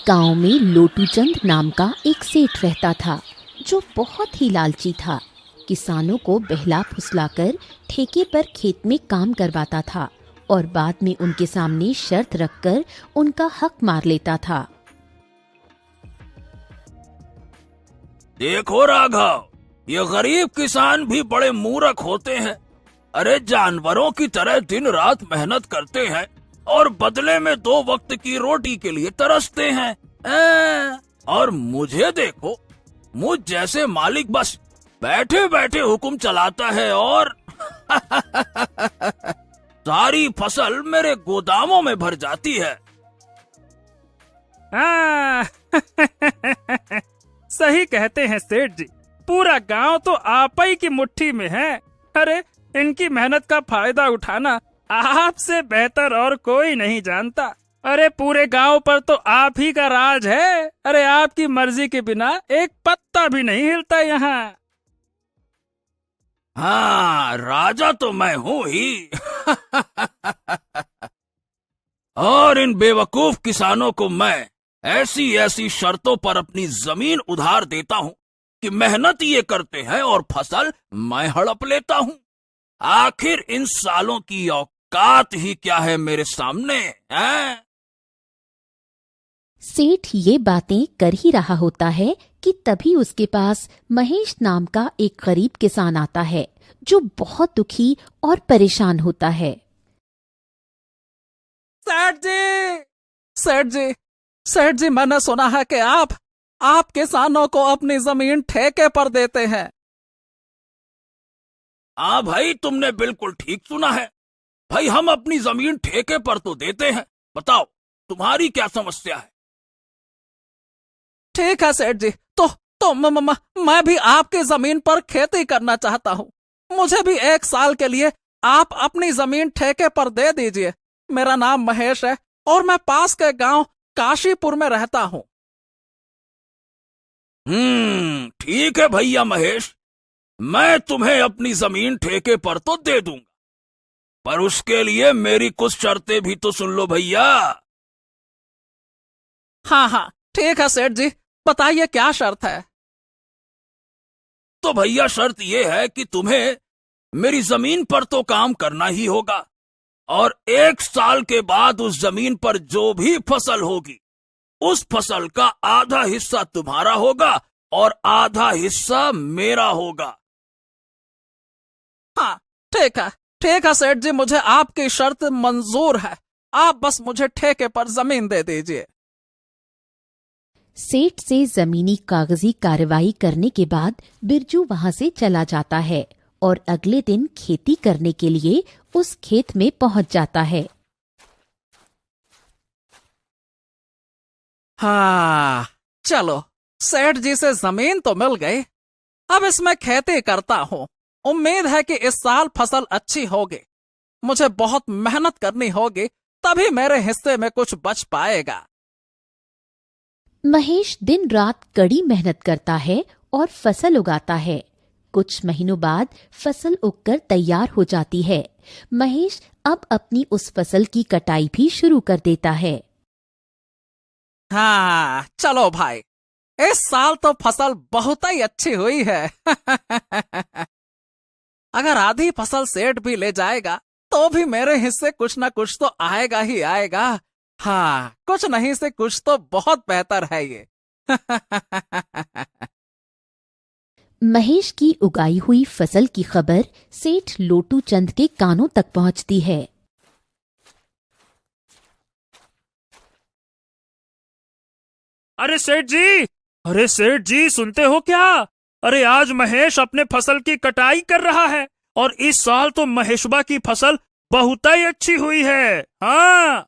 गांव में लोटूचंद नाम का एक सेठ रहता था जो बहुत ही लालची था। किसानों को बहला फुसलाकर ठेके पर खेत में काम करवाता था और बाद में उनके सामने शर्त रखकर उनका हक मार लेता था। देखो राघव, ये गरीब किसान भी बड़े मूर्ख होते हैं। अरे जानवरों की तरह दिन रात मेहनत करते हैं और बदले में 2 वक्त की रोटी के लिए तरसते हैं। और मुझे देखो, मुझ जैसे मालिक बस बैठे बैठे हुक्म चलाता है और सारी फसल मेरे गोदामों में भर जाती है। सही कहते हैं सेठ जी, पूरा गांव तो आप ही की मुट्ठी में है। अरे इनकी मेहनत का फायदा उठाना आपसे बेहतर और कोई नहीं जानता। अरे पूरे गांव पर तो आप ही का राज है। अरे आपकी मर्जी के बिना एक पत्ता भी नहीं हिलता यहाँ। हाँ, राजा तो मैं हूँ ही। और इन बेवकूफ किसानों को मैं ऐसी ऐसी शर्तों पर अपनी जमीन उधार देता हूँ कि मेहनत ये करते हैं और फसल मैं हड़प लेता हूँ। आखिर इन सालों की औकात ही क्या है मेरे सामने, हैं? सेठ ये बातें कर ही रहा होता है कि तभी उसके पास महेश नाम का एक गरीब किसान आता है जो बहुत दुखी और परेशान होता है। सेठ जी, सेठ जी, सेठ जी, मैंने सुना है कि आप किसानों को अपनी जमीन ठेके पर देते हैं। हाँ भाई, तुमने बिल्कुल ठीक सुना है। भाई हम अपनी जमीन ठेके पर तो देते हैं। बताओ तुम्हारी क्या समस्या है? ठीक है सेठ जी, तो मैं भी आपकी जमीन पर खेती करना चाहता हूँ। मुझे भी 1 साल के लिए आप अपनी जमीन ठेके पर दे दीजिए। मेरा नाम महेश है और मैं पास के गांव काशीपुर में रहता हूँ। ठीक है भैया महेश, मैं तुम्हें अपनी जमीन ठेके पर तो दे दूंगा, पर उसके लिए मेरी कुछ शर्तें भी तो सुन लो भैया। हाँ, ठीक है सेठ जी, बताइए क्या शर्त है। तो भैया शर्त यह है कि तुम्हें मेरी जमीन पर तो काम करना ही होगा और 1 साल के बाद उस जमीन पर जो भी फसल होगी उस फसल का आधा हिस्सा तुम्हारा होगा और आधा हिस्सा मेरा होगा। हाँ, ठीक है सेठ जी, मुझे आपकी शर्त मंजूर है। आप बस मुझे ठेके पर जमीन दे दीजिए। सेठ से जमीनी कागजी कार्रवाई करने के बाद बिरजू वहां से चला जाता है और अगले दिन खेती करने के लिए उस खेत में पहुंच जाता है। हाँ, चलो, सेठ जी से जमीन तो मिल गई। अब इसमें खेती करता हूँ। उम्मीद है कि इस साल फसल अच्छी होगी। मुझे बहुत मेहनत करनी होगी, तभी मेरे हिस्से में कुछ बच पाएगा। महेश दिन रात कड़ी मेहनत करता है और फसल उगाता है। कुछ महीनों बाद फसल उगकर तैयार हो जाती है। महेश अब अपनी उस फसल की कटाई भी शुरू कर देता है। हाँ, चलो भाई, इस साल तो फसल बहुत ही अच्छी हुई है। अगर आधी फसल सेठ भी ले जाएगा तो भी मेरे हिस्से कुछ ना कुछ तो आएगा ही आएगा। हाँ, कुछ नहीं से कुछ तो बहुत बेहतर है ये। महेश की उगाई हुई फसल की खबर सेठ लोटू चंद के कानों तक पहुंचती है। अरे सेठ जी, सुनते हो क्या? अरे आज महेश अपने फसल की कटाई कर रहा है और इस साल तो महेशबा की फसल बहुत ही अच्छी हुई है। हाँ,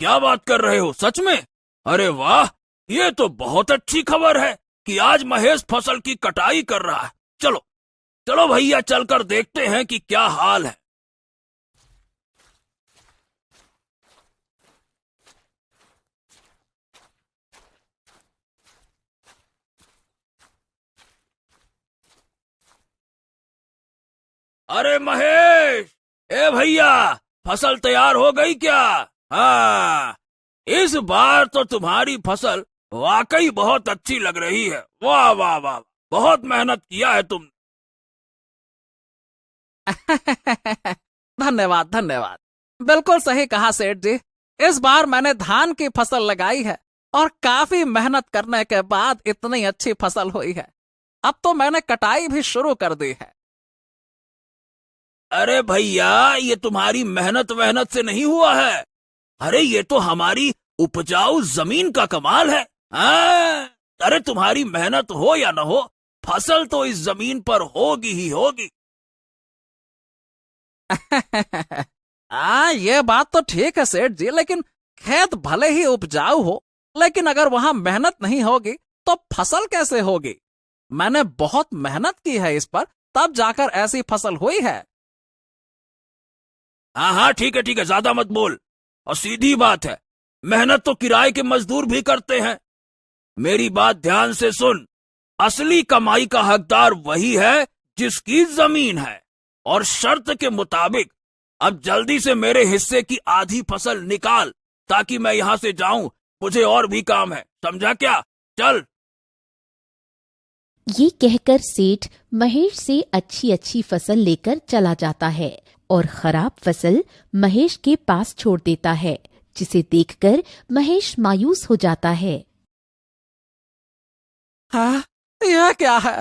क्या बात कर रहे हो, सच में? अरे वाह, ये तो बहुत अच्छी खबर है कि आज महेश फसल की कटाई कर रहा है। चलो चलो भैया, चलकर देखते हैं कि क्या हाल है। अरे महेश, ए भैया, फसल तैयार हो गई क्या? हाँ, इस बार तो तुम्हारी फसल वाकई बहुत अच्छी लग रही है। वाह वाह वाह, बहुत मेहनत किया है तुमने। धन्यवाद धन्यवाद। बिल्कुल सही कहा सेठ जी। इस बार मैंने धान की फसल लगाई है और काफी मेहनत करने के बाद इतनी अच्छी फसल हुई है। अब तो मैंने कटाई भी शुरू कर दी है। अरे भैया, ये तुम्हारी मेहनत वहनत से नहीं हुआ है। अरे ये तो हमारी उपजाऊ जमीन का कमाल है। हाँ? अरे तुम्हारी मेहनत हो या न हो, फसल तो इस जमीन पर होगी ही होगी। ये बात तो ठीक है सेठ जी, लेकिन खेत भले ही उपजाऊ हो, लेकिन अगर वहां मेहनत नहीं होगी तो फसल कैसे होगी? मैंने बहुत मेहनत की है इस पर, तब जाकर ऐसी फसल हुई है। हाँ हाँ, ठीक है, ज्यादा मत बोल। और सीधी बात है, मेहनत तो किराए के मजदूर भी करते हैं। मेरी बात ध्यान से सुन। असली कमाई का हकदार वही है जिसकी जमीन है। और शर्त के मुताबिक अब जल्दी से मेरे हिस्से की आधी फसल निकाल, ताकि मैं यहां से जाऊं। मुझे और भी काम है, समझा क्या? चल। ये कहकर सेठ महेश से अच्छी अच्छी फसल लेकर चला जाता है और खराब फसल महेश के पास छोड़ देता है, जिसे देखकर महेश मायूस हो जाता है। हाँ, यह क्या है?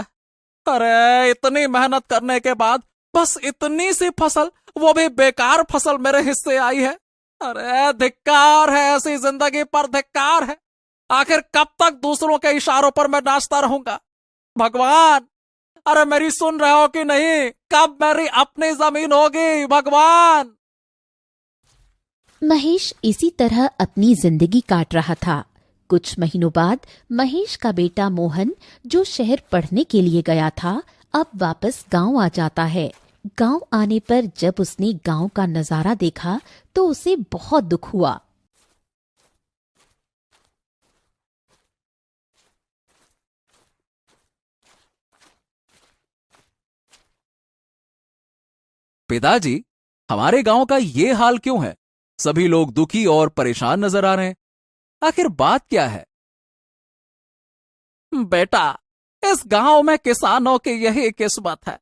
अरे इतनी मेहनत करने के बाद बस इतनी सी फसल, वो भी बेकार फसल मेरे हिस्से आई है। अरे धिक्कार है, ऐसी जिंदगी पर धिक्कार है। आखिर कब तक दूसरों के इशारों पर मैं नाचता रहूंगा? भगवान, अरे मेरी सुन रहे हो कि नहीं? कब मेरी अपनी जमीन होगी भगवान? महेश इसी तरह अपनी जिंदगी काट रहा था। कुछ महीनों बाद महेश का बेटा मोहन, जो शहर पढ़ने के लिए गया था, अब वापस गांव आ जाता है। गांव आने पर जब उसने गांव का नजारा देखा तो उसे बहुत दुख हुआ। पिताजी, हमारे गांव का ये हाल क्यों है? सभी लोग दुखी और परेशान नजर आ रहे हैं। आखिर बात क्या है? बेटा, इस गांव में किसानों की यही किस्मत है।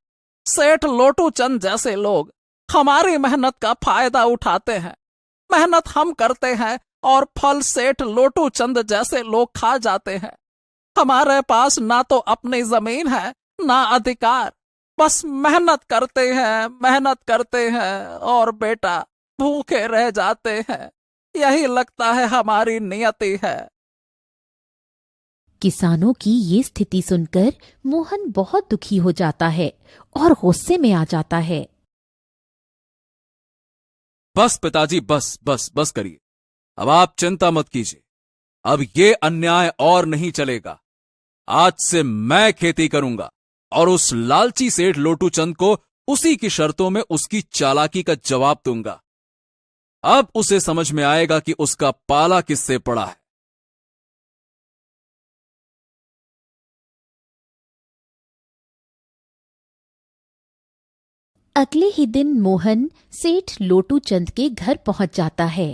सेठ लोटू चंद जैसे लोग हमारी मेहनत का फायदा उठाते हैं। मेहनत हम करते हैं और फल सेठ लोटू चंद जैसे लोग खा जाते हैं। हमारे पास ना तो अपनी जमीन है, ना अधिकार। बस मेहनत करते हैं और बेटा भूखे रह जाते हैं। यही लगता है हमारी नियति है। किसानों की ये स्थिति सुनकर मोहन बहुत दुखी हो जाता है और गुस्से में आ जाता है। बस पिताजी, बस बस बस करिए। अब आप चिंता मत कीजिए। अब ये अन्याय और नहीं चलेगा। आज से मैं खेती करूंगा और उस लालची सेठ लोटू चंद को उसी की शर्तों में उसकी चालाकी का जवाब दूंगा। अब उसे समझ में आएगा कि उसका पाला किससे पड़ा है। अगले ही दिन मोहन सेठ लोटू चंद के घर पहुंच जाता है।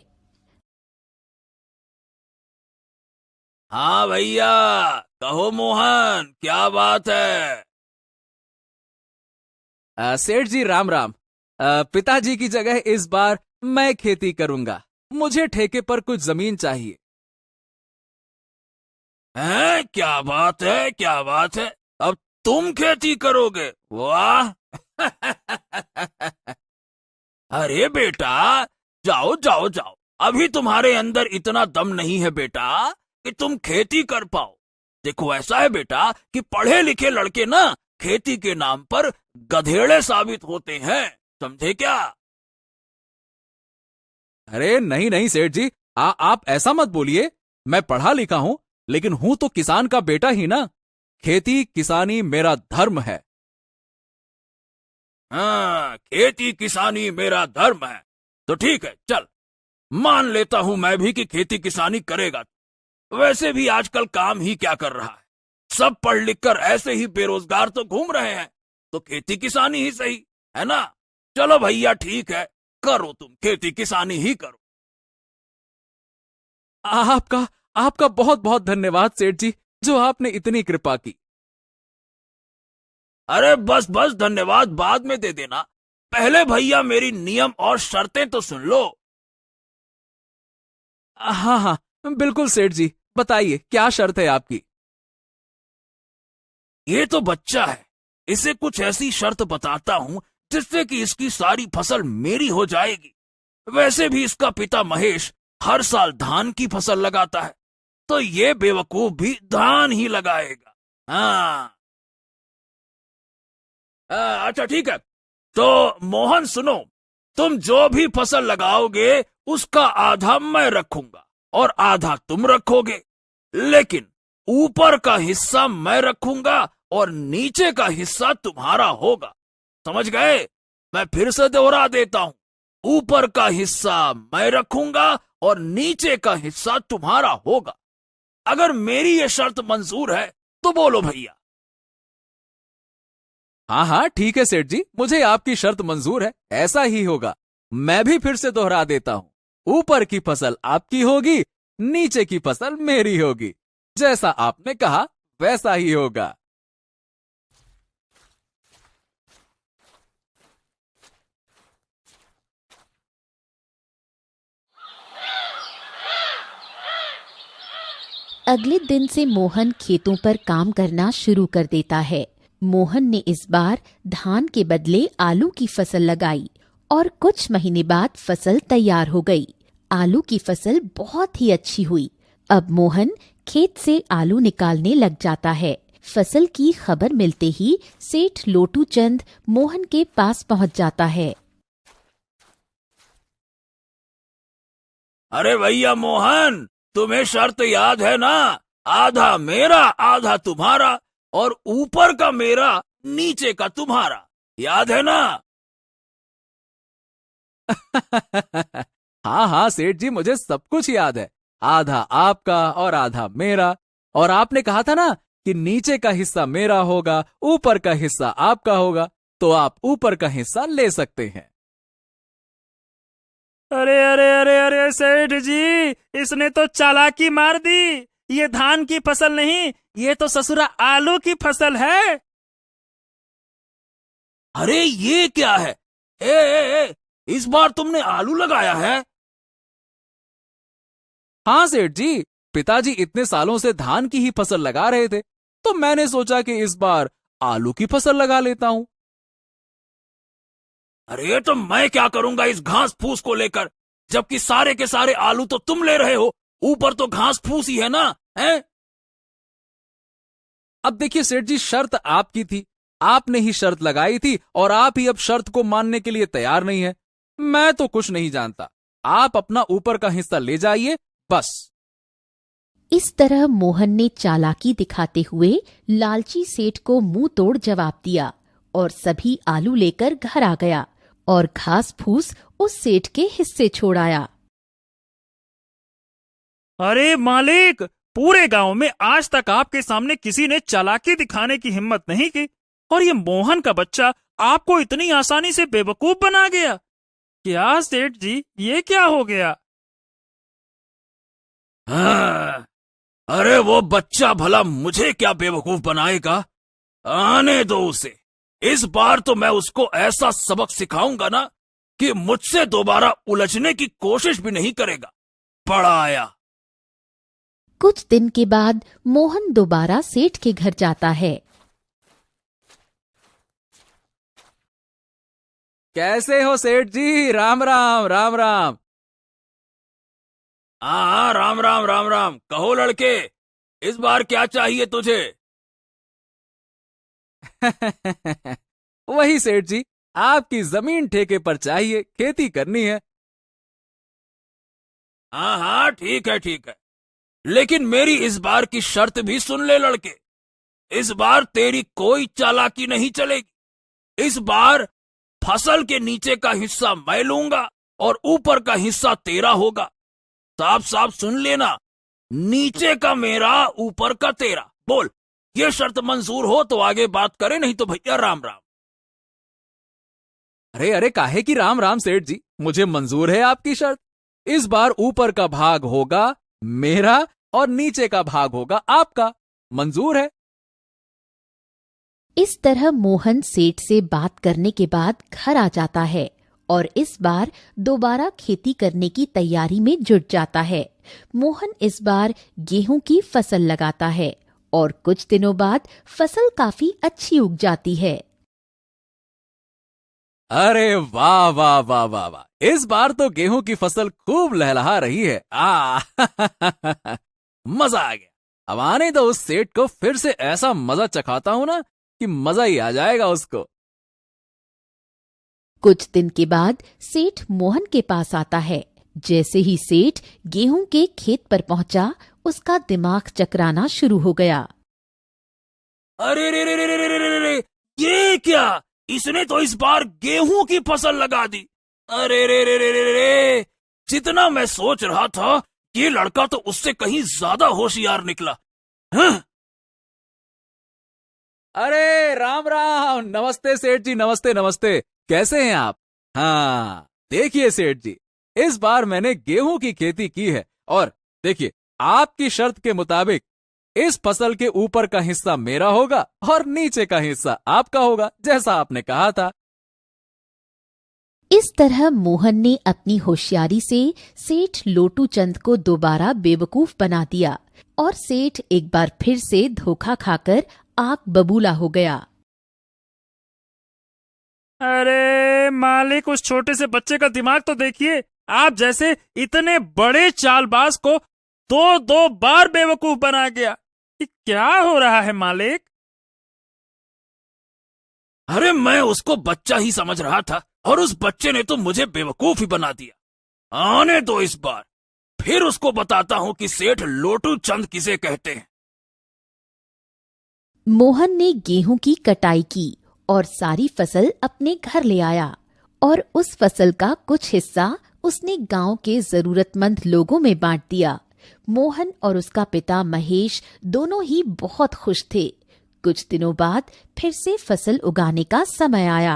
हाँ भैया, कहो मोहन, क्या बात है? सेठ जी राम राम। पिताजी की जगह इस बार मैं खेती करूंगा। मुझे ठेके पर कुछ जमीन चाहिए। हैं? क्या बात है, क्या बात है? अब तुम खेती करोगे? वाह! अरे बेटा, जाओ जाओ जाओ। अभी तुम्हारे अंदर इतना दम नहीं है बेटा कि तुम खेती कर पाओ। देखो, ऐसा है बेटा कि पढ़े लिखे लड़के ना खेती के नाम पर गधेड़े साबित होते हैं, समझे क्या? अरे नहीं नहीं सेठ जी, आप ऐसा मत बोलिए। मैं पढ़ा लिखा हूं, लेकिन हूं तो किसान का बेटा ही ना। खेती किसानी मेरा धर्म है। हाँ, खेती किसानी मेरा धर्म है तो ठीक है, चल मान लेता हूं मैं भी कि खेती किसानी करेगा। वैसे भी आजकल काम ही क्या कर रहा है, सब पढ़ लिख कर ऐसे ही बेरोजगार तो घूम रहे हैं, तो खेती किसानी ही सही है ना? चलो भैया, ठीक है, करो, तुम खेती किसानी ही करो। आपका आपका बहुत बहुत धन्यवाद सेठ जी, जो आपने इतनी कृपा की। अरे बस बस, धन्यवाद बाद में दे देना। पहले भैया मेरी नियम और शर्तें तो सुन लो। हाँ हाँ, बिल्कुल सेठ जी, बताइए क्या शर्त है आपकी। ये तो बच्चा है, इसे कुछ ऐसी शर्त बताता हूं जिससे कि इसकी सारी फसल मेरी हो जाएगी। वैसे भी इसका पिता महेश हर साल धान की फसल लगाता है, तो ये बेवकूफ भी धान ही लगाएगा। हाँ अच्छा ठीक है, तो मोहन सुनो, तुम जो भी फसल लगाओगे उसका आधा मैं रखूंगा और आधा तुम रखोगे, लेकिन ऊपर का हिस्सा मैं रखूंगा और नीचे का हिस्सा तुम्हारा होगा। समझ गए? मैं फिर से दोहरा देता हूं, ऊपर का हिस्सा मैं रखूंगा और नीचे का हिस्सा तुम्हारा होगा। अगर मेरी ये शर्त मंजूर है तो बोलो भैया। हाँ हाँ ठीक है सेठ जी, मुझे आपकी शर्त मंजूर है, ऐसा ही होगा। मैं भी फिर से दोहरा देता हूँ, ऊपर की फसल आपकी होगी, नीचे की फसल मेरी होगी। जैसा आपने कहा वैसा ही होगा। अगले दिन से मोहन खेतों पर काम करना शुरू कर देता है। मोहन ने इस बार धान के बदले आलू की फसल लगाई और कुछ महीने बाद फसल तैयार हो गई। आलू की फसल बहुत ही अच्छी हुई। अब मोहन खेत से आलू निकालने लग जाता है। फसल की खबर मिलते ही सेठ लोटू चंद मोहन के पास पहुंच जाता है। अरे भैया मोहन, तुम्हें शर्त याद है ना? आधा मेरा आधा तुम्हारा और ऊपर का मेरा नीचे का तुम्हारा, याद है ना? हाँ हाँ सेठ जी, मुझे सब कुछ याद है। आधा आपका और आधा मेरा, और आपने कहा था ना कि नीचे का हिस्सा मेरा होगा, ऊपर का हिस्सा आपका होगा, तो आप ऊपर का हिस्सा ले सकते हैं। अरे अरे अरे अरे सेठ जी, इसने तो चालाकी मार दी। ये धान की फसल नहीं, ये तो ससुरा आलू की फसल है। अरे ये क्या है? ए, इस बार तुमने आलू लगाया है? हाँ सेठ जी, पिताजी इतने सालों से धान की ही फसल लगा रहे थे, तो मैंने सोचा कि इस बार आलू की फसल लगा लेता हूं। अरे तो मैं क्या करूंगा इस घास फूस को लेकर, जबकि सारे के सारे आलू तो तुम ले रहे हो, ऊपर तो घास फूस ही है ना, हैं? अब देखिए सेठ जी, शर्त आपकी थी, आपने ही शर्त लगाई थी और आप ही अब शर्त को मानने के लिए तैयार नहीं है। मैं तो कुछ नहीं जानता, आप अपना ऊपर का हिस्सा ले जाइए बस। इस तरह मोहन ने चालाकी दिखाते हुए लालची सेठ को मुंह तोड़ जवाब दिया और सभी आलू लेकर घर आ गया और घास फूस उस सेठ के हिस्से छोड़ आया। अरे मालिक, पूरे गांव में आज तक आपके सामने किसी ने चालाकी दिखाने की हिम्मत नहीं की, और ये मोहन का बच्चा आपको इतनी आसानी से बेवकूफ बना गया। क्या सेठ जी, ये क्या हो गया? हाँ, अरे वो बच्चा भला मुझे क्या बेवकूफ बनाएगा? आने दो उसे। इस बार तो मैं उसको ऐसा सबक सिखाऊंगा ना कि मुझसे दोबारा उलझने की कोशिश भी नहीं करेगा। बड़ा आया। कुछ दिन के बाद मोहन दोबारा सेठ के घर जाता है। कैसे हो सेठ जी? राम राम राम राम। हाँ, राम राम राम राम। कहो लड़के, इस बार क्या चाहिए तुझे? वही सेठ जी, आपकी जमीन ठेके पर चाहिए, खेती करनी है। हाँ हाँ ठीक है ठीक है, लेकिन मेरी इस बार की शर्त भी सुन ले लड़के। इस बार तेरी कोई चालाकी नहीं चलेगी। इस बार फसल के नीचे का हिस्सा मैं लूंगा और ऊपर का हिस्सा तेरा होगा। साफ साफ सुन लेना, नीचे का मेरा, ऊपर का तेरा। बोल, ये शर्त मंजूर हो तो आगे बात करें, नहीं तो भैया राम राम। अरे अरे, काहे की राम राम सेठ जी, मुझे मंजूर है आपकी शर्त। इस बार ऊपर का भाग होगा मेरा और नीचे का भाग होगा आपका। मंजूर है? इस तरह मोहन सेठ से बात करने के बाद घर आ जाता है और इस बार दोबारा खेती करने की तैयारी में जुट जाता है। मोहन इस बार गेहूं की फसल लगाता है और कुछ दिनों बाद फसल काफी अच्छी उग जाती है। अरे वाह वाह वाह वाह वाह, इस बार तो गेहूं की फसल खूब लहलहा रही है। मजा आ गया। अब आने दो उस सेठ को, फिर से ऐसा मजा चखाता हूं ना कि मजा ही आ जाएगा उसको। कुछ दिन के बाद सेठ मोहन के पास आता है। जैसे ही सेठ गेहूं के खेत पर पहुंचा, उसका दिमाग चकराना शुरू हो गया। अरे रे रे रे रे रे रे रे रे, ये क्या? इसने तो इस बार गेहूं की फसल लगा दी। अरे रे रे रे रे रे रे, जितना मैं सोच रहा था ये लड़का तो उससे कहीं ज्यादा होशियार निकला। हाँ? अरे राम राम, नमस्ते सेठ जी, नमस्ते नमस्ते। कैसे हैं आप? हाँ देखिए सेठ जी, इस बार मैंने गेहूं की खेती की है और देखिए, आपकी शर्त के मुताबिक इस फसल के ऊपर का हिस्सा मेरा होगा और नीचे का हिस्सा आपका होगा, जैसा आपने कहा था। इस तरह मोहन ने अपनी होशियारी से सेठ लोटू चंद को दोबारा बेवकूफ बना दिया और सेठ एक बार फिर से धोखा खाकर आग बबूला हो गया। अरे मालिक, उस छोटे से बच्चे का दिमाग तो देखिए। आप जैसे इतने बड़े चालबाज को दो दो बार बेवकूफ बना गया। ये क्या हो रहा है मालिक? अरे मैं उसको बच्चा ही समझ रहा था और उस बच्चे ने तो मुझे बेवकूफ ही बना दिया। आने दो इस बार, फिर उसको बताता हूं कि सेठ लोटू चंद किसे कहते हैं। मोहन ने गेहूं की कटाई की और सारी फसल अपने घर ले आया और उस फसल का कुछ हिस्सा उसने गांव के जरूरतमंद लोगों में बांट दिया। मोहन और उसका पिता महेश दोनों ही बहुत खुश थे। कुछ दिनों बाद फिर से फसल उगाने का समय आया।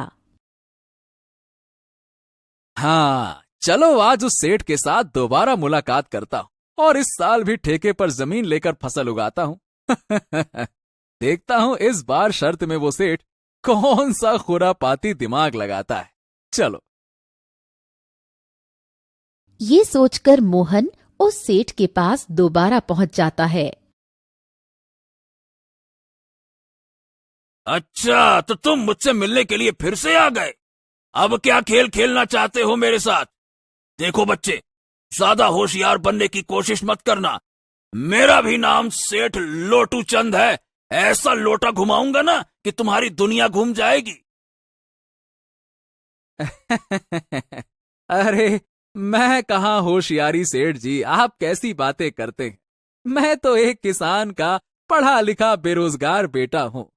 हाँ चलो, आज उस सेठ के साथ दोबारा मुलाकात करता हूं और इस साल भी ठेके पर जमीन लेकर फसल उगाता हूं। देखता हूं इस बार शर्त में वो सेठ कौन सा खुरापाती दिमाग लगाता है। चलो। ये सोचकर मोहन उस सेठ के पास दोबारा पहुंच जाता है। अच्छा, तो तुम मुझसे मिलने के लिए फिर से आ गए। अब क्या खेल खेलना चाहते हो मेरे साथ? देखो बच्चे, ज्यादा होशियार बनने की कोशिश मत करना। मेरा भी नाम सेठ लोटू चंद है। ऐसा लोटा घुमाऊंगा ना कि तुम्हारी दुनिया घूम जाएगी। अरे मैं कहाँ होशियारी सेठ जी, आप कैसी बातें करते हैं। मैं तो एक किसान का पढ़ा लिखा बेरोजगार बेटा हूँ।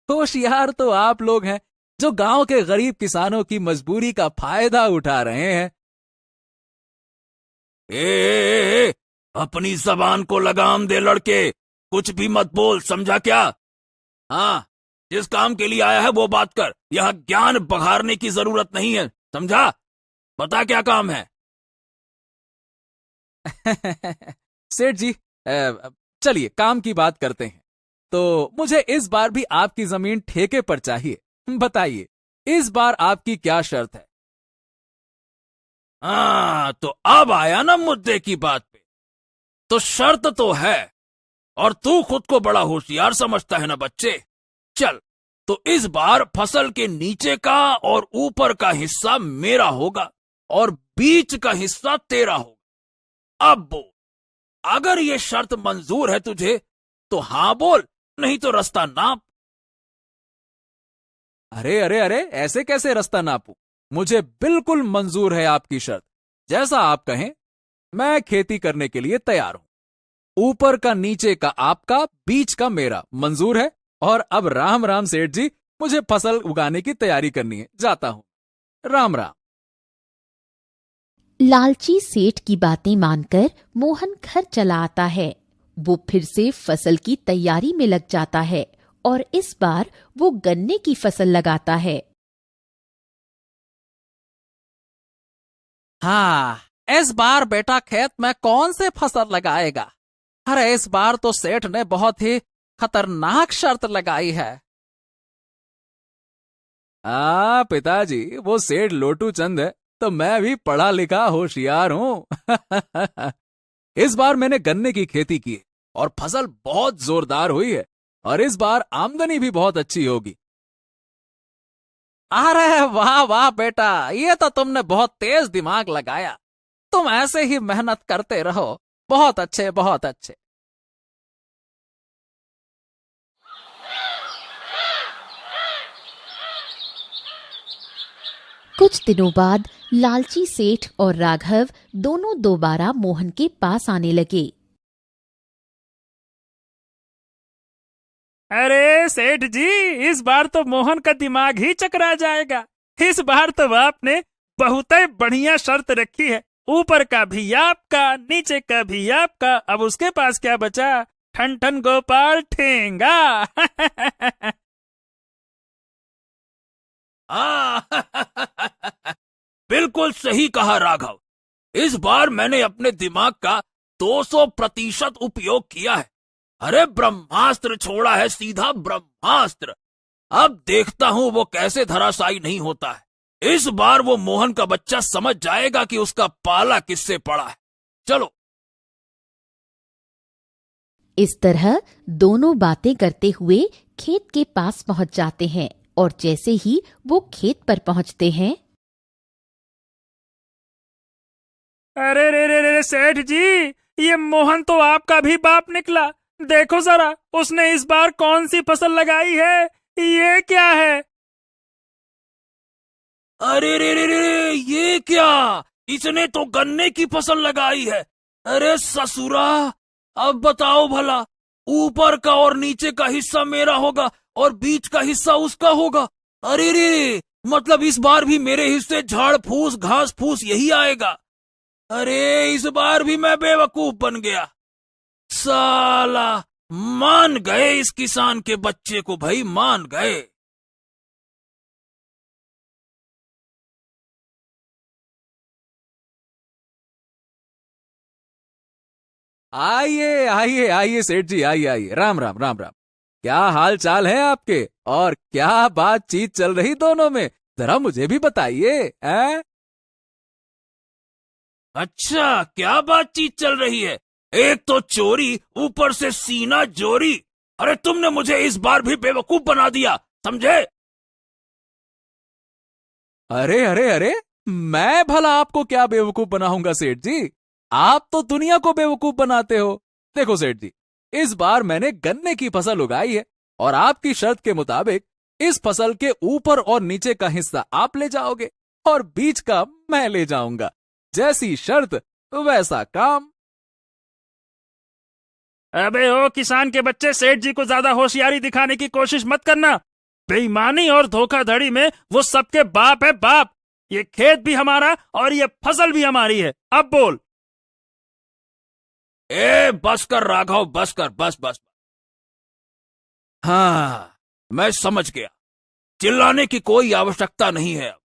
होशियार तो आप लोग हैं जो गांव के गरीब किसानों की मजबूरी का फायदा उठा रहे हैं। ए, अपनी जबान को लगाम दे लड़के, कुछ भी मत बोल, समझा क्या? हाँ, जिस काम के लिए आया है वो बात कर। यहाँ ज्ञान बघारने की जरूरत नहीं है, समझा? बता क्या काम है? सेठ जी, चलिए काम की बात करते हैं। तो मुझे इस बार भी आपकी जमीन ठेके पर चाहिए। बताइए इस बार आपकी क्या शर्त है? हाँ, तो अब आया ना मुद्दे की बात पे। तो शर्त तो है, और तू खुद को बड़ा होशियार समझता है ना बच्चे। चल, तो इस बार फसल के नीचे का और ऊपर का हिस्सा मेरा होगा और बीच का हिस्सा तेरा होगा। अब बोल, अगर ये शर्त मंजूर है तुझे तो हाँ बोल, नहीं तो रास्ता नाप। अरे अरे अरे, ऐसे कैसे रास्ता नापूं? मुझे बिल्कुल मंजूर है आपकी शर्त। जैसा आप कहें, मैं खेती करने के लिए तैयार हूं। ऊपर का नीचे का आपका, बीच का मेरा। मंजूर है। और अब राम राम सेठ जी, मुझे फसल उगाने की तैयारी करनी है, जाता हूं। राम राम। लालची सेठ की बातें मानकर मोहन घर चला आता है। वो फिर से फसल की तैयारी में लग जाता है और इस बार वो गन्ने की फसल लगाता है। हाँ, इस बार बेटा खेत में कौन से फसल लगाएगा? अरे इस बार तो सेठ ने बहुत ही खतरनाक शर्त लगाई है। पिताजी, वो सेठ लोटू चंद है तो मैं भी पढ़ा लिखा होशियार हूं। इस बार मैंने गन्ने की खेती की और फसल बहुत जोरदार हुई है और इस बार आमदनी भी बहुत अच्छी होगी। अरे वाह वाह बेटा, ये तो तुमने बहुत तेज दिमाग लगाया। तुम ऐसे ही मेहनत करते रहो। बहुत अच्छे, बहुत अच्छे। कुछ दिनों बाद लालची सेठ और राघव दोनों दोबारा मोहन के पास आने लगे। अरे सेठ जी, इस बार तो मोहन का दिमाग ही चकरा जाएगा। इस बार तो आपने बहुत ही बढ़िया शर्त रखी है। ऊपर का भी आपका, नीचे का भी आपका। अब उसके पास क्या बचा? ठन ठन गोपाल ठेंगा। बिल्कुल सही कहा राघव। इस बार मैंने अपने दिमाग का 200% उपयोग किया है। अरे ब्रह्मास्त्र छोड़ा है, सीधा ब्रह्मास्त्र। अब देखता हूँ वो कैसे धराशायी नहीं होता है। इस बार वो मोहन का बच्चा समझ जाएगा कि उसका पाला किससे पड़ा है। चलो। इस तरह दोनों बातें करते हुए खेत के पास पहुंच जाते हैं और जैसे ही वो खेत पर पहुंचते हैं, अरे रे रे रे सेठ जी, ये मोहन तो आपका भी बाप निकला। देखो जरा, उसने इस बार कौन सी फसल लगाई है? ये क्या है? अरे रे रे रे, ये क्या? इसने तो गन्ने की फसल लगाई है। अरे ससुरा, अब बताओ भला, ऊपर का और नीचे का हिस्सा मेरा होगा और बीच का हिस्सा उसका होगा। अरे रे, मतलब इस बार भी मेरे हिस्से झाड़ फूस घास फूस यही आएगा। अरे इस बार भी मैं बेवकूफ बन गया। साला, मान गए इस किसान के बच्चे को, भाई मान गए। आइए आइए आइए सेठ जी, आइए आइए। राम राम राम राम। क्या हाल चाल है आपके और क्या बातचीत चल रही दोनों में? जरा मुझे भी बताइए। अच्छा, क्या बातचीत चल रही है? एक तो चोरी, ऊपर से सीना जोरी। अरे तुमने मुझे इस बार भी बेवकूफ बना दिया, समझे? अरे अरे अरे, मैं भला आपको क्या बेवकूफ बनाऊंगा सेठ जी? आप तो दुनिया को बेवकूफ बनाते हो। देखो सेठ जी, इस बार मैंने गन्ने की फसल उगाई है और आपकी शर्त के मुताबिक इस फसल के ऊपर और नीचे का हिस्सा आप ले जाओगे और बीच का मैं ले जाऊंगा। जैसी शर्त वैसा काम। अबे ओ किसान के बच्चे, सेठ जी को ज्यादा होशियारी दिखाने की कोशिश मत करना। बेईमानी और धोखाधड़ी में वो सबके बाप है, बाप। ये खेत भी हमारा और ये फसल भी हमारी है। अब बोल। ए बस कर राघव, बस कर, बस बस। हाँ, मैं समझ गया। चिल्लाने की कोई आवश्यकता नहीं है अब।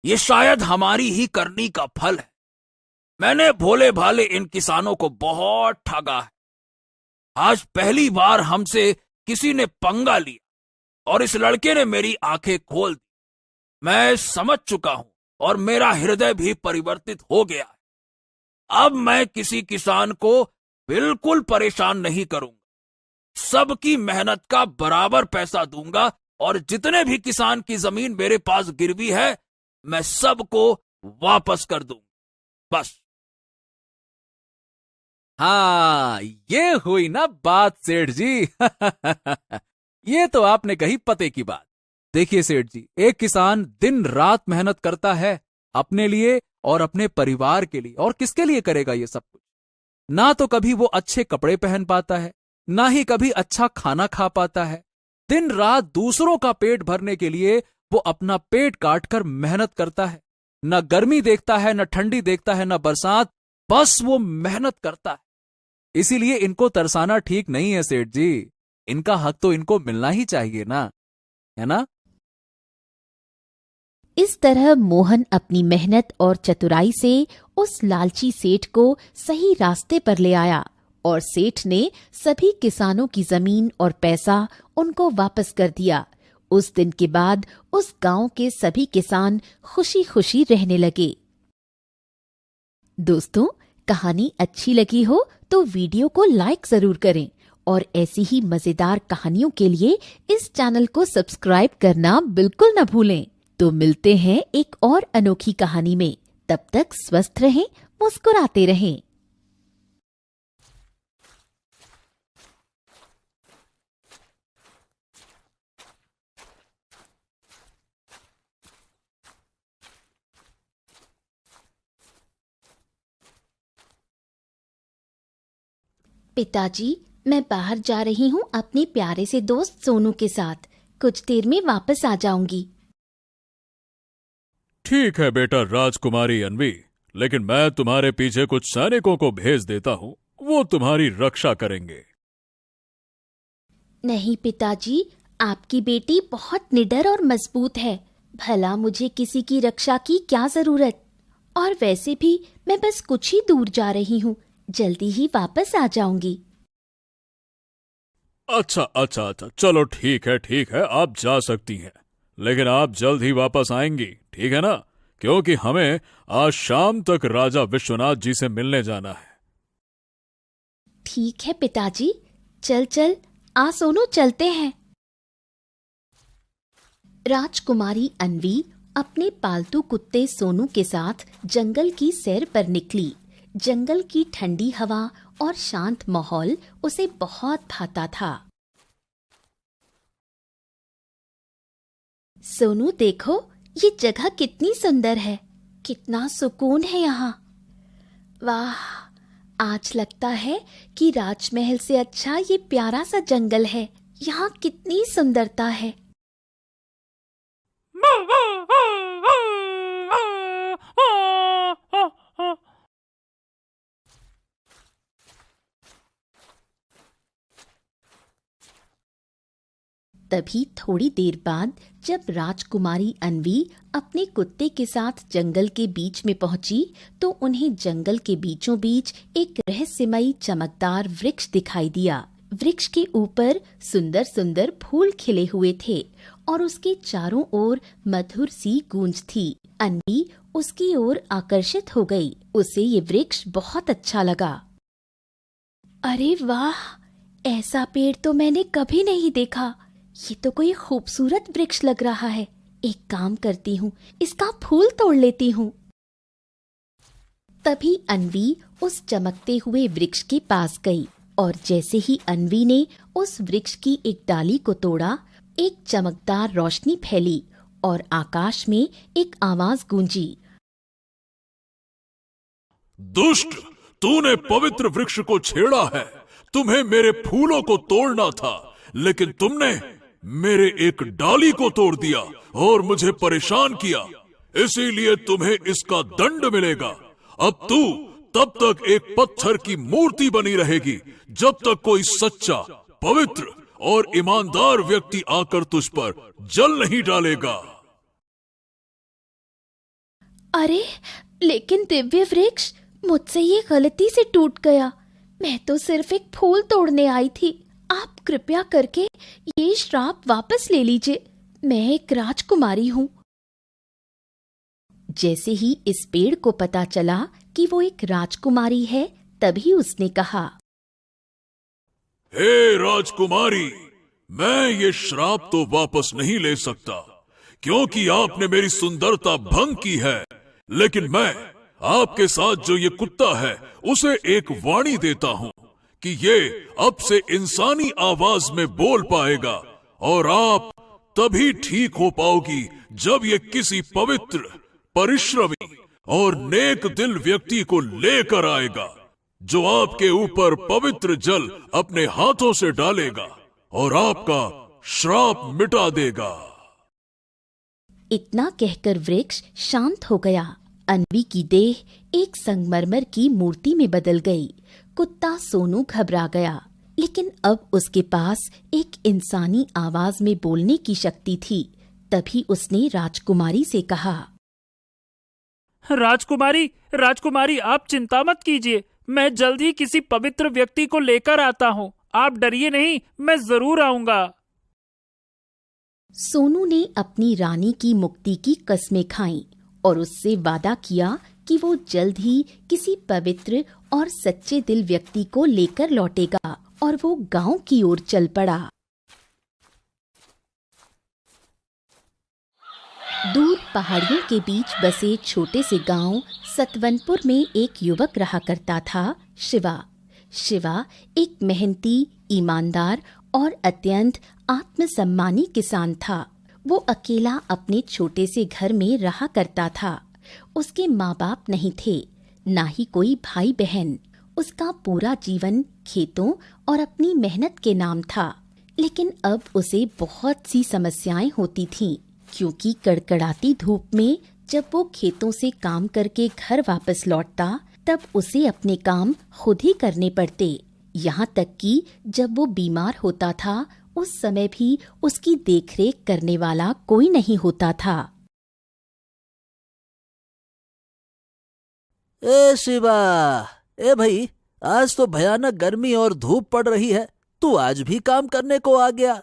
ये शायद हमारी ही करनी का फल है। मैंने भोले भाले इन किसानों को बहुत ठगा है। आज पहली बार हमसे किसी ने पंगा लिया और इस लड़के ने मेरी आंखें खोल दी। मैं समझ चुका हूं और मेरा हृदय भी परिवर्तित हो गया है। अब मैं किसी किसान को बिल्कुल परेशान नहीं करूंगा। सबकी मेहनत का बराबर पैसा दूंगा और जितने भी किसान की जमीन मेरे पास गिरवी है, मैं सबको वापस कर दूंगा। बस। हाँ, ये हुई ना बात सेठ जी। ये तो आपने कही पते की बात। देखिए सेठ जी, एक किसान दिन रात मेहनत करता है अपने लिए और अपने परिवार के लिए, और किसके लिए करेगा ये सब कुछ? ना तो कभी वो अच्छे कपड़े पहन पाता है, ना ही कभी अच्छा खाना खा पाता है। दिन रात दूसरों का पेट भरने के लिए वो अपना पेट काटकर मेहनत करता है। न गर्मी देखता है, न ठंडी देखता है, न बरसात, बस वो मेहनत करता है। इसीलिए इनको तरसाना ठीक नहीं है सेठ जी। इनका हक तो इनको मिलना ही चाहिए ना, है ना? इस तरह मोहन अपनी मेहनत और चतुराई से उस लालची सेठ को सही रास्ते पर ले आया और सेठ ने सभी किसानों की जमीन और पैसा उनको वापस कर दिया। उस दिन के बाद उस गांव के सभी किसान खुशी खुशी रहने लगे। दोस्तों, कहानी अच्छी लगी हो तो वीडियो को लाइक जरूर करें और ऐसी ही मजेदार कहानियों के लिए इस चैनल को सब्सक्राइब करना बिल्कुल न भूलें। तो मिलते हैं एक और अनोखी कहानी में। तब तक स्वस्थ रहें, मुस्कुराते रहें। पिताजी, मैं बाहर जा रही हूँ अपने प्यारे से दोस्त सोनू के साथ। कुछ देर में वापस आ जाऊंगी। ठीक है बेटा राजकुमारी अन्वी, लेकिन मैं तुम्हारे पीछे कुछ सैनिकों को भेज देता हूँ, वो तुम्हारी रक्षा करेंगे। नहीं पिताजी, आपकी बेटी बहुत निडर और मजबूत है। भला मुझे किसी की रक्षा की क्या जरूरत। और वैसे भी मैं बस कुछ ही दूर जा रही हूँ, जल्दी ही वापस आ जाऊंगी। अच्छा, चलो ठीक है, आप जा सकती हैं, लेकिन आप जल्द ही वापस आएंगी, ठीक है ना? क्योंकि हमें आज शाम तक राजा विश्वनाथ जी से मिलने जाना है। ठीक है पिताजी, चल आ सोनू, चलते हैं। राजकुमारी अन्वी अपने पालतू कुत्ते सोनू के साथ जंगल की सैर पर निकली। जंगल की ठंडी हवा और शांत माहौल उसे बहुत भाता था। सोनू देखो, ये जगह कितनी सुंदर है, कितना सुकून है यहाँ। वाह, आज लगता है कि राजमहल से अच्छा ये प्यारा सा जंगल है। यहाँ कितनी सुंदरता है। तभी थोड़ी देर बाद जब राजकुमारी अन्वी अपने कुत्ते के साथ जंगल के बीच में पहुंची तो उन्हें जंगल के बीचों बीच एक रहस्यमयी चमकदार वृक्ष दिखाई दिया। वृक्ष के ऊपर सुंदर सुंदर फूल खिले हुए थे और उसके चारों ओर मधुर सी गूंज थी। अन्वी उसकी ओर आकर्षित हो गई। उसे ये वृक्ष बहुत अच्छा लगा। अरे वाह, ऐसा पेड़ तो मैंने कभी नहीं देखा। ये तो कोई खूबसूरत वृक्ष लग रहा है। एक काम करती हूँ, इसका फूल तोड़ लेती हूँ। तभी अन्वी उस चमकते हुए वृक्ष के पास गई और जैसे ही अन्वी ने उस वृक्ष की एक डाली को तोड़ा, एक चमकदार रोशनी फैली और आकाश में एक आवाज गूंजी। दुष्ट, तूने पवित्र वृक्ष को छेड़ा है। तुम्हें मेरे फूलों को तोड़ना था, लेकिन तुमने मेरे एक डाली को तोड़ दिया और मुझे परेशान किया। इसीलिए तुम्हें इसका दंड मिलेगा। अब तू तब तक एक पत्थर की मूर्ति बनी रहेगी जब तक कोई सच्चा, पवित्र और ईमानदार व्यक्ति आकर तुझ पर जल नहीं डालेगा। अरे लेकिन दिव्य वृक्ष, मुझसे ये गलती से टूट गया। मैं तो सिर्फ एक फूल तोड़ने आई थी। आप कृपया करके ये श्राप वापस ले लीजिए। मैं एक राजकुमारी हूँ। जैसे ही इस पेड़ को पता चला कि वो एक राजकुमारी है, तभी उसने कहा, हे राजकुमारी, मैं ये श्राप तो वापस नहीं ले सकता क्योंकि आपने मेरी सुंदरता भंग की है। लेकिन मैं आपके साथ जो ये कुत्ता है उसे एक वाणी देता हूँ कि ये अब से इंसानी आवाज में बोल पाएगा और आप तभी ठीक हो पाओगी जब ये किसी पवित्र, परिश्रमी और नेक दिल व्यक्ति को लेकर आएगा, जो आपके ऊपर पवित्र जल अपने हाथों से डालेगा और आपका श्राप मिटा देगा। इतना कहकर वृक्ष शांत हो गया। अन्वी की देह एक संगमरमर की मूर्ति में बदल गई। कुत्ता सोनू घबरा गया, लेकिन अब उसके पास एक इंसानी आवाज में बोलने की शक्ति थी। तभी उसने राजकुमारी से कहा, राजकुमारी, राजकुमारी, आप चिंता मत कीजिए, मैं जल्द ही किसी पवित्र व्यक्ति को लेकर आता हूँ। आप डरिए नहीं, मैं जरूर आऊंगा। सोनू ने अपनी रानी की मुक्ति की कस्में खाईं और उससे वादा किया कि वो जल्द ही किसी पवित्र और सच्चे दिल व्यक्ति को लेकर लौटेगा, और वो गांव की ओर चल पड़ा। दूर पहाड़ियों के बीच बसे छोटे से गांव सतवनपुर में एक युवक रहा करता था, शिवा। शिवा एक मेहनती, ईमानदार और अत्यंत आत्मसम्मानी किसान था। वो अकेला अपने छोटे से घर में रहा करता था। उसके माँ बाप नहीं थे, ना ही कोई भाई बहन। उसका पूरा जीवन खेतों और अपनी मेहनत के नाम था। लेकिन अब उसे बहुत सी समस्याएं होती थीं, क्योंकि कड़कड़ाती धूप में जब वो खेतों से काम करके घर वापस लौटता, तब उसे अपने काम खुद ही करने पड़ते। यहाँ तक कि जब वो बीमार होता था, उस समय भी उसकी देखरेख करने वाला कोई नहीं होता था। ए शिवा, ए भाई, आज तो भयानक गर्मी और धूप पड़ रही है, तू आज भी काम करने को आ गया।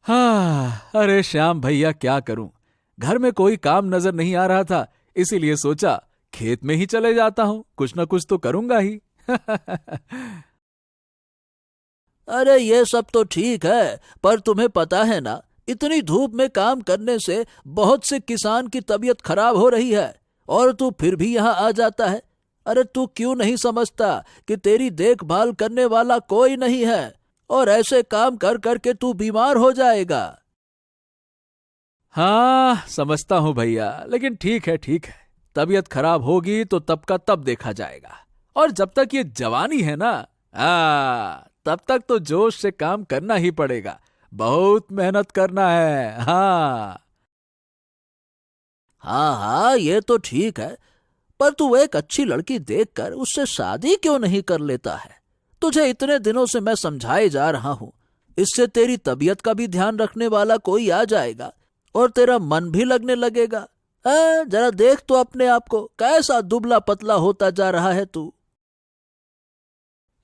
हाँ, अरे श्याम भैया, क्या करूं, घर में कोई काम नजर नहीं आ रहा था, इसीलिए सोचा खेत में ही चले जाता हूं, कुछ न कुछ तो करूंगा ही। अरे ये सब तो ठीक है, पर तुम्हें पता है ना, इतनी धूप में काम करने से बहुत से किसान की तबीयत खराब हो रही है, और तू फिर भी यहाँ आ जाता है। अरे तू क्यों नहीं समझता कि तेरी देखभाल करने वाला कोई नहीं है, और ऐसे काम कर करके तू बीमार हो जाएगा। हाँ, समझता हूं भैया, लेकिन ठीक है, तबीयत खराब होगी तो तब का तब देखा जाएगा, और जब तक ये जवानी है ना, तब तक तो जोश से काम करना ही पड़ेगा, बहुत मेहनत करना है। हाँ हाँ, ये तो ठीक है, पर तू एक अच्छी लड़की देखकर उससे शादी क्यों नहीं कर लेता है? तुझे इतने दिनों से मैं समझाए जा रहा हूँ, इससे तेरी तबीयत का भी ध्यान रखने वाला कोई आ जाएगा और तेरा मन भी लगने लगेगा। जरा देख तो अपने आप को, कैसा दुबला पतला होता जा रहा है तू।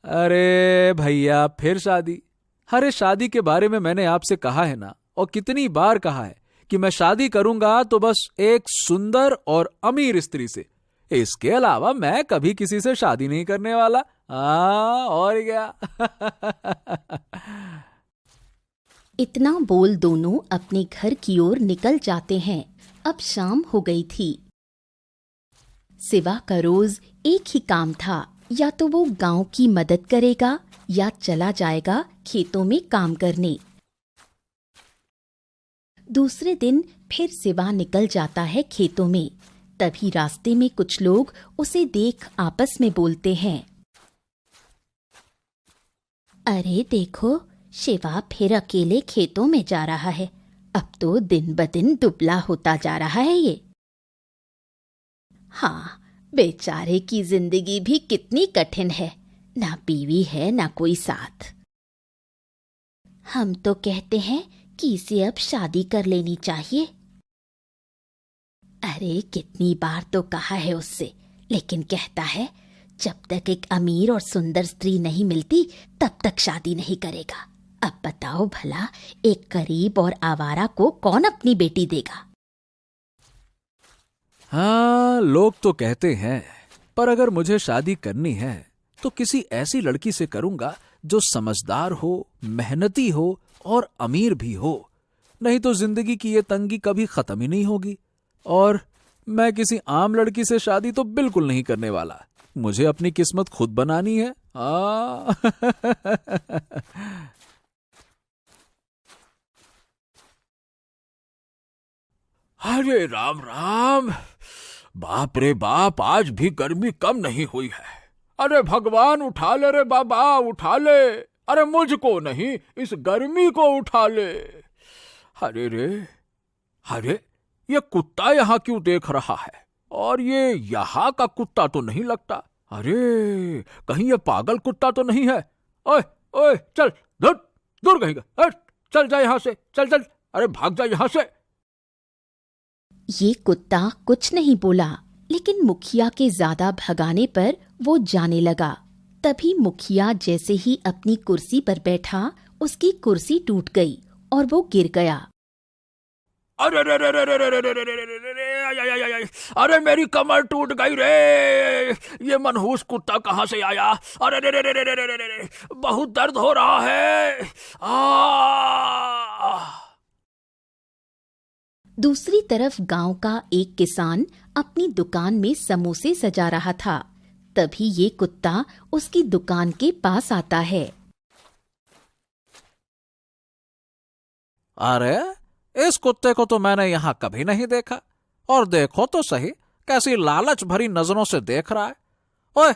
अरे भैया, फिर शादी? अरे शादी के बारे में मैंने आपसे कहा है ना, और कितनी बार कहा है कि मैं शादी करूंगा तो बस एक सुंदर और अमीर स्त्री से, इसके अलावा मैं कभी किसी से शादी नहीं करने वाला। और क्या। इतना बोल दोनों अपने घर की ओर निकल जाते हैं। अब शाम हो गई थी। शिवा का रोज एक ही काम था, या तो वो गांव की मदद करेगा या चला जाएगा खेतों में काम करने। दूसरे दिन फिर शिवा निकल जाता है खेतों में। तभी रास्ते में कुछ लोग उसे देख आपस में बोलते हैं, अरे देखो, शिवा फिर अकेले खेतों में जा रहा है, अब तो दिन ब दिन दुबला होता जा रहा है ये। हाँ, बेचारे की जिंदगी भी कितनी कठिन है, ना बीवी है ना कोई साथ। हम तो कहते हैं कि इसे अब शादी कर लेनी चाहिए। अरे कितनी बार तो कहा है उससे, लेकिन कहता है जब तक एक अमीर और सुंदर स्त्री नहीं मिलती तब तक शादी नहीं करेगा। अब बताओ भला, एक गरीब और आवारा को कौन अपनी बेटी देगा? हाँ, लोग तो कहते हैं, पर अगर मुझे शादी करनी है तो किसी ऐसी लड़की से करूंगा जो समझदार हो, मेहनती हो और अमीर भी हो, नहीं तो जिंदगी की ये तंगी कभी खत्म ही नहीं होगी। और मैं किसी आम लड़की से शादी तो बिल्कुल नहीं करने वाला, मुझे अपनी किस्मत खुद बनानी है। अरे राम राम, बाप रे बाप, आज भी गर्मी कम नहीं हुई है। अरे भगवान उठा ले रे बाबा, उठा ले। अरे मुझको नहीं, इस गर्मी को उठा ले। अरे रे, अरे ये कुत्ता यहाँ क्यों देख रहा है? और ये यहाँ का कुत्ता तो नहीं लगता। अरे कहीं ये पागल कुत्ता तो नहीं है? ओए ओए, चल दूर दूर कहीं का, चल जा यहाँ से, चल चल, अरे भाग जा यहाँ से। ये कुत्ता कुछ नहीं बोला, लेकिन मुखिया के ज्यादा भगाने पर वो जाने लगा। तभी मुखिया जैसे ही अपनी कुर्सी पर बैठा, उसकी कुर्सी टूट गई और वो गिर गया। अरे रे रे रे रे रे रे रे रे रे रे रे रे, आय, आय, आय, आय, अरे मेरी कमर टूट गई रे। ये मनहूस कुत्ता कहाँ से आया? अरे रे रे रे रे रे रे रे रे, बहुत दर्द हो रहा है। दूसरी तरफ गांव का एक किसान अपनी दुकान में समोसे सजा रहा था। तभी ये कुत्ता उसकी दुकान के पास आता है। अरे, इस कुत्ते को तो मैंने यहाँ कभी नहीं देखा। और देखो तो सही, कैसी लालच भरी नजरों से देख रहा है। ओए,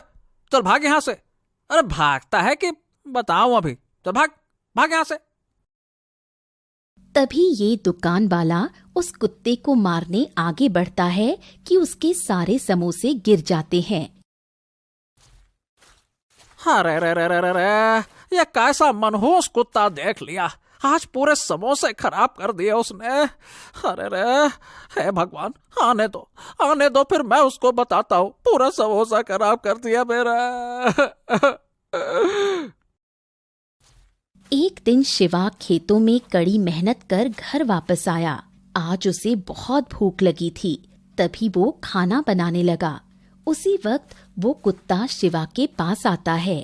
चल भाग यहाँ से। अरे भागता है कि बताऊं अभी? चल भाग, भाग यहाँ से। तभी ये दुकान वाला उस कुत्ते को मारने आगे बढ़ता है कि उसके सारे समोसे गिर जाते हैं। अरे रे रे रे रे रे, ये कैसा मनहूस कुत्ता देख लिया। आज पूरे समोसे खराब कर दिए उसने। अरे रे, हे भगवान, आने दो, फिर मैं उसको बताता हूँ। पूरा समोसा खराब कर दिया मेरा। एक दिन शिवा खेतों में कड़ी मेहनत कर घर वापस आया। आज उसे बहुत भूख लगी थी। तभी वो खाना बनाने लगा। उसी वक्त वो कुत्ता शिवा के पास आता है।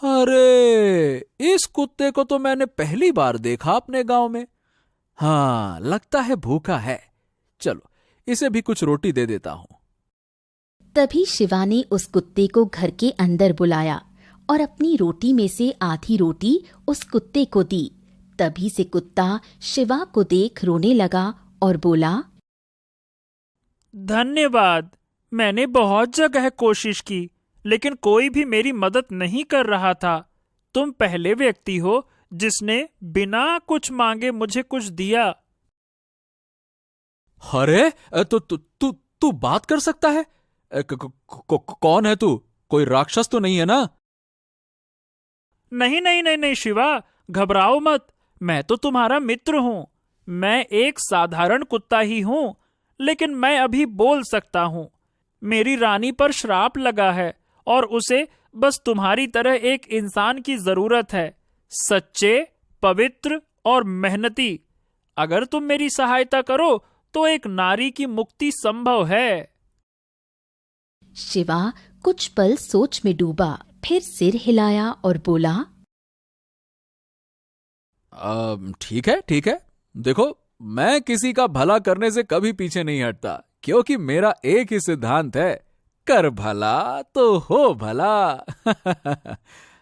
अरे, इस कुत्ते को तो मैंने पहली बार देखा अपने गांव में। हाँ, लगता है भूखा है। चलो, इसे भी कुछ रोटी दे देता हूं। तभी शिवा ने उस कुत्ते को घर के अंदर बुलाया और अपनी रोटी में से आधी रोटी उस कुत्ते को दी। तभी से कुत्ता शिवा को देख रोने लगा और बोला, धन्यवाद, मैंने बहुत जगह कोशिश की, लेकिन कोई भी मेरी मदद नहीं कर रहा था। तुम पहले व्यक्ति हो जिसने बिना कुछ मांगे मुझे कुछ दिया। अरे, तू बात कर सकता है? कौन है तू? कोई राक्षस तो नहीं है ना? नहीं नहीं नहीं नहीं शिवा, घबराओ मत। मैं तो तुम्हारा मित्र हूँ। मैं एक साधारण कुत्ता ही हूँ, लेकिन मैं अभी बोल सकता हूँ। मेरी रानी पर श्राप लगा है और उसे बस तुम्हारी तरह एक इंसान की जरूरत है, सच्चे, पवित्र और मेहनती। अगर तुम मेरी सहायता करो तो एक नारी की मुक्ति संभव है। शिवा कुछ पल सोच में डूबा, फिर सिर हिलाया और बोला, ठीक है। देखो, मैं किसी का भला करने से कभी पीछे नहीं हटता, क्योंकि मेरा एक ही सिद्धांत है, कर भला तो हो भला।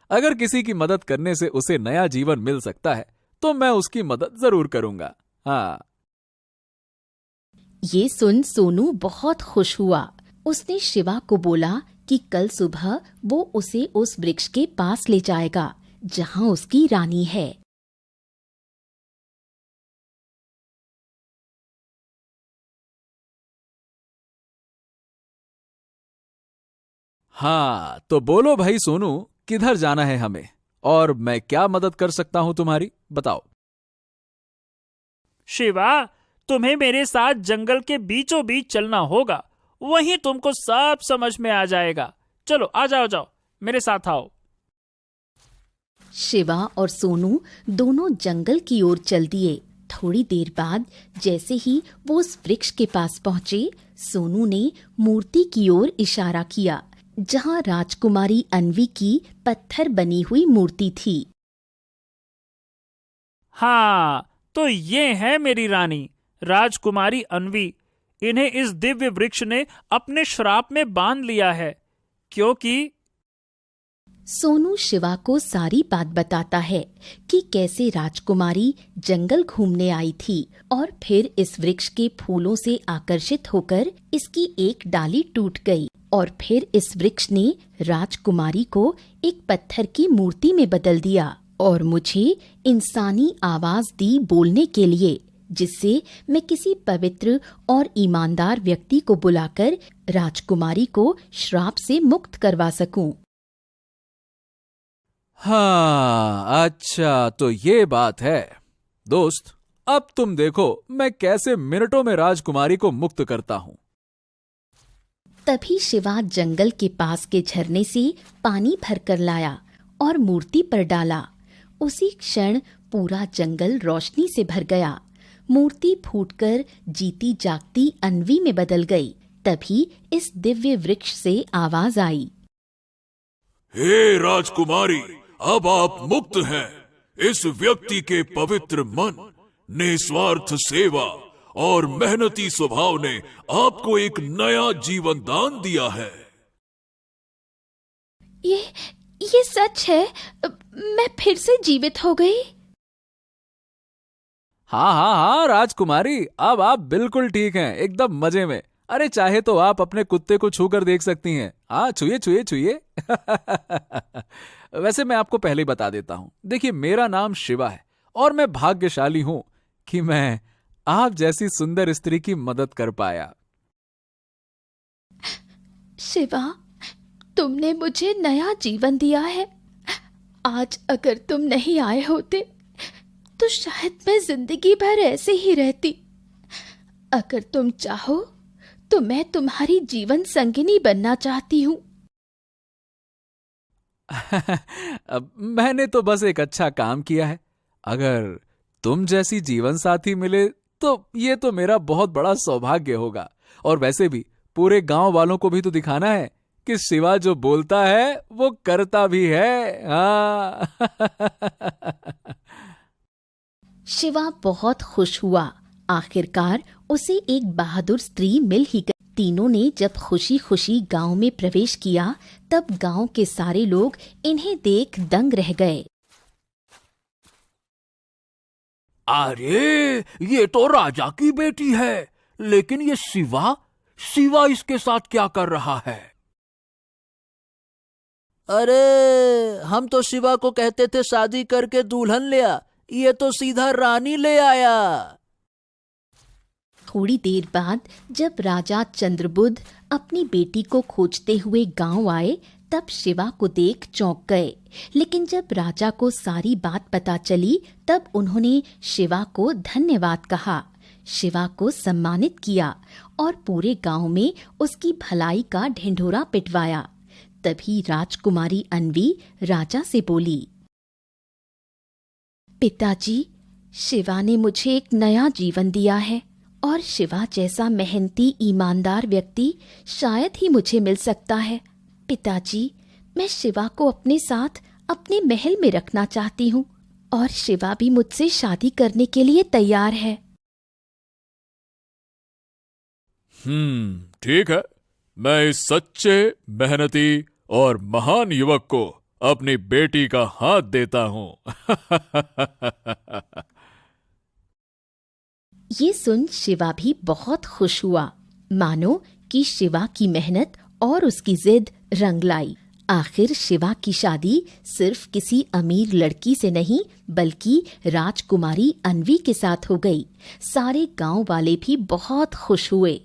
अगर किसी की मदद करने से उसे नया जीवन मिल सकता है तो मैं उसकी मदद जरूर करूंगा। हाँ। ये सुन सोनू बहुत खुश हुआ। उसने शिवा को बोला कि कल सुबह वो उसे उस वृक्ष के पास ले जाएगा जहां उसकी रानी है। हाँ, तो बोलो भाई सोनू, किधर जाना है हमें और मैं क्या मदद कर सकता हूं तुम्हारी? बताओ। शिवा, तुम्हें मेरे साथ जंगल के बीचों बीच चलना होगा, वहीं तुमको सब समझ में आ जाएगा। चलो आ जाओ, मेरे साथ आओ। शिवा और सोनू दोनों जंगल की ओर चल दिए। थोड़ी देर बाद जैसे ही वो उस वृक्ष के पास पहुंचे, सोनू ने मूर्ति की ओर इशारा किया जहां राजकुमारी अन्वी की पत्थर बनी हुई मूर्ति थी। हाँ, तो ये है मेरी रानी, राजकुमारी अन्वी। इन्हें इस दिव्य वृक्ष ने अपने श्राप में बांध लिया है, क्योंकि सोनू शिवा को सारी बात बताता है कि कैसे राजकुमारी जंगल घूमने आई थी और फिर इस वृक्ष के फूलों से आकर्षित होकर इसकी एक डाली टूट गई और फिर इस वृक्ष ने राजकुमारी को एक पत्थर की मूर्ति में बदल दिया और मुझे इंसानी आवाज दी बोलने के लिए, जिससे मैं किसी पवित्र और ईमानदार व्यक्ति को बुलाकर राजकुमारी को श्राप से मुक्त करवा सकूं। हाँ, अच्छा तो ये बात है। दोस्त, अब तुम देखो मैं कैसे मिनटों में राजकुमारी को मुक्त करता हूं। तभी शिवा जंगल के पास के झरने से पानी भरकर लाया और मूर्ति पर डाला। उसी क्षण पूरा जंगल रोशनी से भर गया। मूर्ति फूटकर जीती जागती अन्वी में बदल गई। तभी इस दिव्य वृक्ष से आवाज आई, हे राजकुमारी, अब आप मुक्त हैं। इस व्यक्ति के पवित्र मन, निस्वार्थ सेवा और मेहनती स्वभाव ने आपको एक नया जीवन दान दिया है। ये सच है? मैं फिर से जीवित हो गई? हाँ हाँ हाँ राजकुमारी, अब आप बिल्कुल ठीक हैं, एकदम मजे में। अरे चाहे तो आप अपने कुत्ते को छू कर देख सकती हैं। हाँ, छुए छुए छुए। वैसे मैं आपको पहले ही बता देता हूं। देखिए, मेरा नाम शिवा है और मैं भाग्यशाली हूं कि मैं आप जैसी सुंदर स्त्री की मदद कर पाया। शिवा, तुमने मुझे नया जीवन दिया है। आज अगर तुम नहीं आए होते तो शायद मैं जिंदगी भर ऐसे ही रहती। अगर तुम चाहो तो मैं तुम्हारी जीवन संगिनी बनना चाहती हूँ। मैंने तो बस एक अच्छा काम किया है। अगर तुम जैसी जीवन साथी मिले तो ये तो मेरा बहुत बड़ा सौभाग्य होगा। और वैसे भी पूरे गांव वालों को भी तो दिखाना है कि शिवा जो बोलता है वो करता भी है। हाँ। शिवा बहुत खुश हुआ। आखिरकार उसे एक बहादुर स्त्री मिल ही गई। तीनों ने जब खुशी खुशी गांव में प्रवेश किया तब गांव के सारे लोग इन्हें देख दंग रह गए। अरे, ये तो राजा की बेटी है, लेकिन ये शिवा इसके साथ क्या कर रहा है? अरे, हम तो शिवा को कहते थे शादी करके दुल्हन ले आ, ये तो सीधा रानी ले आया। थोड़ी देर बाद जब राजा चंद्रबुद्ध अपनी बेटी को खोजते हुए गांव आए तब शिवा को देख चौंक गए। लेकिन जब राजा को सारी बात पता चली तब उन्होंने शिवा को धन्यवाद कहा, शिवा को सम्मानित किया और पूरे गांव में उसकी भलाई का ढिंढोरा पिटवाया। तभी राजकुमारी अन्वी राजा से बोली, पिताजी, शिवा ने मुझे एक नया जीवन दिया है और शिवा जैसा मेहनती ईमानदार व्यक्ति शायद ही मुझे मिल सकता है। पिताजी, मैं शिवा को अपने साथ अपने महल में रखना चाहती हूँ और शिवा भी मुझसे शादी करने के लिए तैयार है। ठीक है। मैं इस सच्चे, मेहनती और महान युवक को अपनी बेटी का हाथ देता हूँ। ये सुन शिवा भी बहुत खुश हुआ, मानो कि शिवा की मेहनत और उसकी जिद रंग लाई। आखिर शिवा की शादी सिर्फ किसी अमीर लड़की से नहीं बल्कि राजकुमारी अन्वी के साथ हो गई। सारे गांव वाले भी बहुत खुश हुए।